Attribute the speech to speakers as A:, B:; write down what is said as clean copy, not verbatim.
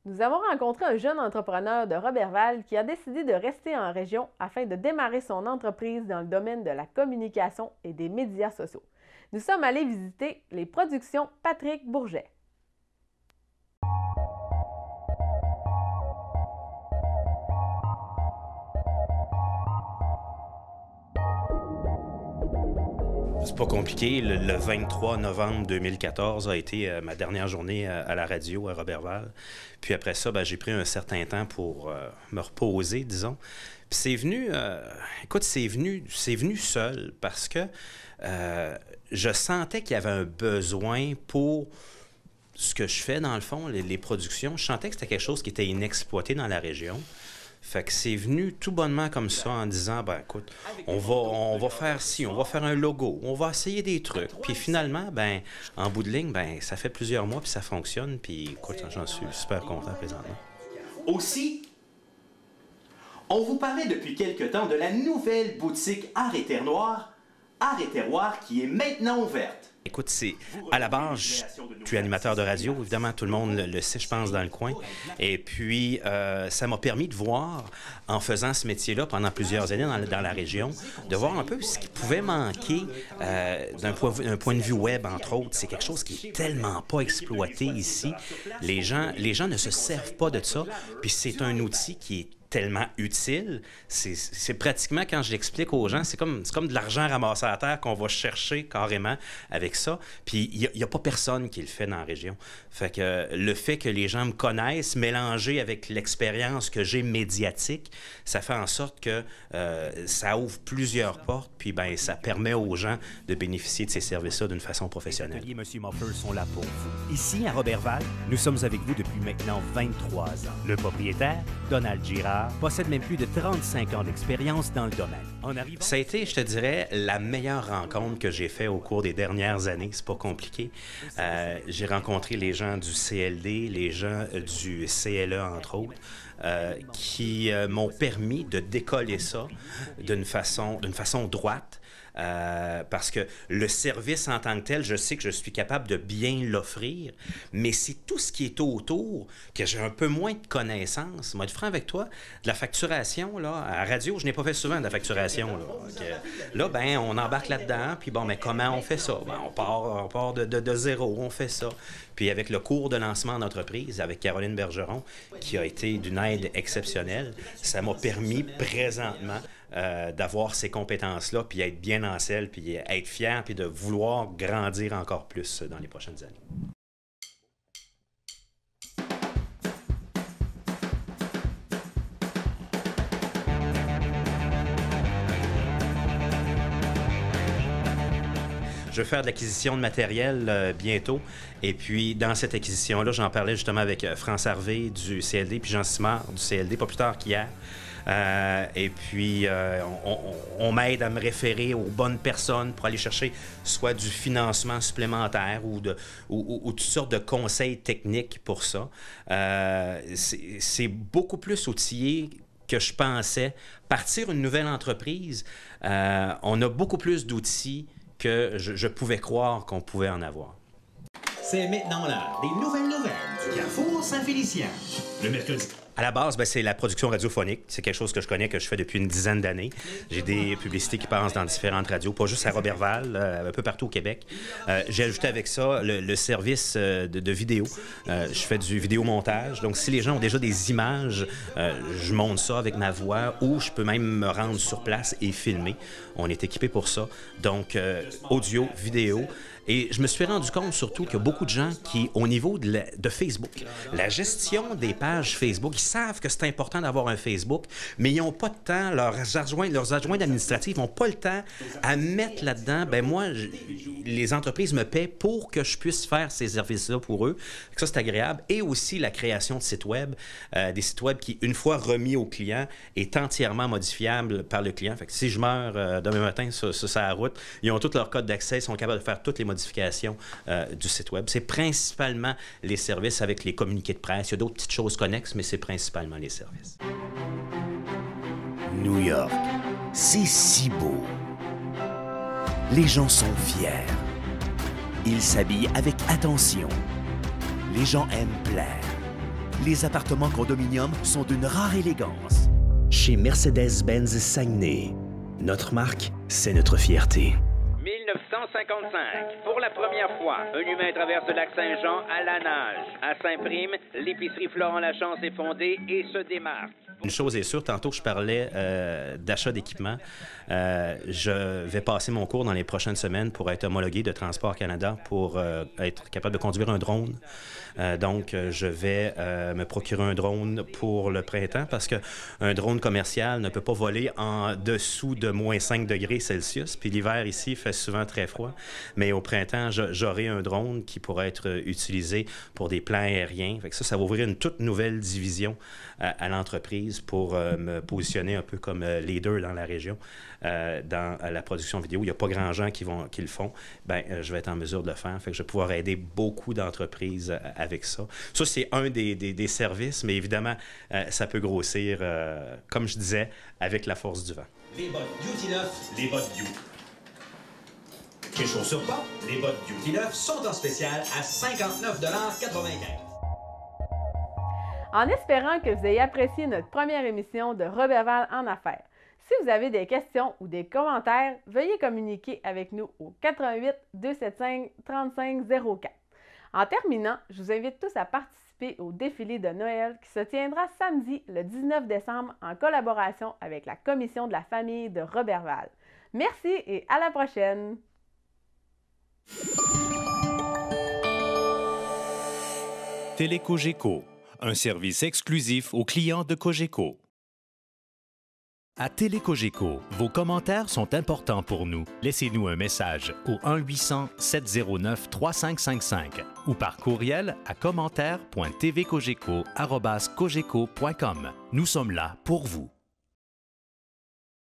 A: Nous avons rencontré un jeune entrepreneur de Roberval qui a décidé de rester en région afin de démarrer son entreprise dans le domaine de la communication et des médias sociaux. Nous sommes allés visiter les productions Patrick Bourget.
B: C'est pas compliqué. Le 23 novembre 2014 a été ma dernière journée à la radio à Roberval. Puis après ça, j'ai pris un certain temps pour me reposer, disons. Puis c'est venu, écoute, c'est venu seul parce que je sentais qu'il y avait un besoin pour ce que je fais, dans le fond, les productions. Je sentais que c'était quelque chose qui était inexploité dans la région. Fait que c'est venu tout bonnement comme ça en disant, écoute, on va faire ci, on va faire un logo, on va essayer des trucs. Puis finalement, en bout de ligne, ça fait plusieurs mois puis ça fonctionne. Puis écoute, j'en suis super content présentement.
C: Aussi, on vous parlait depuis quelque temps de la nouvelle boutique Art et Terroir, qui est maintenant ouverte.
B: Écoute, c'est à la base, je suis animateur de radio, évidemment, tout le monde le sait, je pense, dans le coin. Et puis, ça m'a permis de voir, en faisant ce métier-là pendant plusieurs années dans la région, de voir un peu ce qui pouvait manquer d'un point de vue web, entre autres. C'est quelque chose qui est tellement pas exploité ici. Les gens ne se servent pas de ça. Puis c'est un outil qui est tellement utile. C'est pratiquement, quand je l'explique aux gens, c'est comme de l'argent ramassé à terre qu'on va chercher carrément avec ça. Puis il n'y a pas personne qui le fait dans la région. Fait que le fait que les gens me connaissent, mélangé avec l'expérience que j'ai médiatique, ça fait en sorte que ça ouvre plusieurs portes, puis ça permet aux gens de bénéficier de ces services-là d'une façon professionnelle.
D: Les ateliers Monsieur Moffer sont là pour vous. Ici, à Roberval, nous sommes avec vous depuis maintenant 23 ans. Le propriétaire, Donald Girard, possède même plus de 35 ans d'expérience dans le domaine.
B: Ça a été, je te dirais, la meilleure rencontre que j'ai faite au cours des dernières années. C'est pas compliqué. J'ai rencontré les gens du CLD, les gens du CLE, entre autres, qui m'ont permis de décoller ça d'une façon droite. Parce que le service en tant que tel, je sais que je suis capable de bien l'offrir, mais c'est tout ce qui est autour que j'ai un peu moins de connaissances. Moi, être franc avec toi, de la facturation, là, à radio, je n'ai pas fait souvent de la facturation. Là, on embarque là-dedans, puis comment on fait ça? On part de zéro, on fait ça. Puis avec le cours de lancement d'entreprise, avec Caroline Bergeron, qui a été d'une aide exceptionnelle, ça m'a permis présentement d'avoir ces compétences-là, puis être bien en selle, puis être fier, puis de vouloir grandir encore plus dans les prochaines années. Je vais faire de l'acquisition de matériel bientôt. Et puis, dans cette acquisition-là, j'en parlais justement avec France Harvey du CLD, puis Jean Simard du CLD, pas plus tard qu'hier. Et puis, on m'aide à me référer aux bonnes personnes pour aller chercher soit du financement supplémentaire ou toutes sortes de conseils techniques pour ça. C'est beaucoup plus outillé que je pensais. Partir une nouvelle entreprise, on a beaucoup plus d'outils que je pouvais croire qu'on pouvait en avoir.
C: C'est maintenant l'heure des nouvelles du Carrefour Saint-Félicien. Le mercredi.
B: À la base, c'est la production radiophonique. C'est quelque chose que je connais, que je fais depuis une dizaine d'années. J'ai des publicités qui passent dans différentes radios, pas juste à Roberval, un peu partout au Québec. J'ai ajouté avec ça le service de vidéo. Je fais du vidéomontage. Donc, si les gens ont déjà des images, je monte ça avec ma voix ou je peux même me rendre sur place et filmer. On est équipé pour ça. Donc, audio, vidéo. Et je me suis rendu compte surtout qu'il y a beaucoup de gens qui, au niveau de Facebook, la gestion des pages Facebook, ils savent que c'est important d'avoir un Facebook, mais ils n'ont pas de temps, leurs adjoints administratifs n'ont pas le temps à mettre là-dedans. Moi, les entreprises me paient pour que je puisse faire ces services-là pour eux. Ça, c'est agréable. Et aussi la création de sites web, des sites web qui, une fois remis au client, est entièrement modifiable par le client. Fait que si je meurs demain matin sur la route, ils ont tous leur code d'accès, ils sont capables de faire toutes les modifications du site web. C'est principalement les services avec les communiqués de presse. Il y a d'autres petites choses connexes, mais c'est principalement les services.
D: New York, c'est si beau. Les gens sont fiers. Ils s'habillent avec attention. Les gens aiment plaire. Les appartements condominiums sont d'une rare élégance.
E: Chez Mercedes-Benz Saguenay, notre marque, c'est notre fierté.
F: 1955. Pour la première fois, un humain traverse le lac Saint-Jean à la nage. À Saint-Prime, l'épicerie Florent Lachance est fondée et se démarque.
B: Une chose est sûre, tantôt je parlais d'achat d'équipement. Je vais passer mon cours dans les prochaines semaines pour être homologué de Transport Canada pour être capable de conduire un drone. Donc, je vais me procurer un drone pour le printemps parce qu'un drone commercial ne peut pas voler en dessous de moins 5 degrés Celsius. Puis l'hiver ici, il fait souvent très froid. Mais au printemps, j'aurai un drone qui pourra être utilisé pour des plans aériens. Fait que ça va ouvrir une toute nouvelle division à l'entreprise pour me positionner un peu comme leader dans la région, dans la production vidéo. Il n'y a pas grand gens qui le font. Je vais être en mesure de le faire. Fait que je vais pouvoir aider beaucoup d'entreprises avec ça. Ça, c'est un des services, mais évidemment, ça peut grossir, comme je disais, avec la force du vent.
G: Les bottes Duty Neuf, les bottes You. Chez Chaussures Pop, les bottes Duty Neuf sont en spécial à 59,95 $.
A: En espérant que vous ayez apprécié notre première émission de Roberval en affaires. Si vous avez des questions ou des commentaires, veuillez communiquer avec nous au 88 275 3504. En terminant, je vous invite tous à participer au défilé de Noël qui se tiendra samedi le 19 décembre en collaboration avec la Commission de la famille de Roberval. Merci et à la prochaine!
D: Télécogeco, un service exclusif aux clients de Cogeco. À Télécogeco, vos commentaires sont importants pour nous. Laissez-nous un message au 1-800-709-3555 ou par courriel à commentaires.tvcogeco@cogeco.com. Nous sommes là pour vous.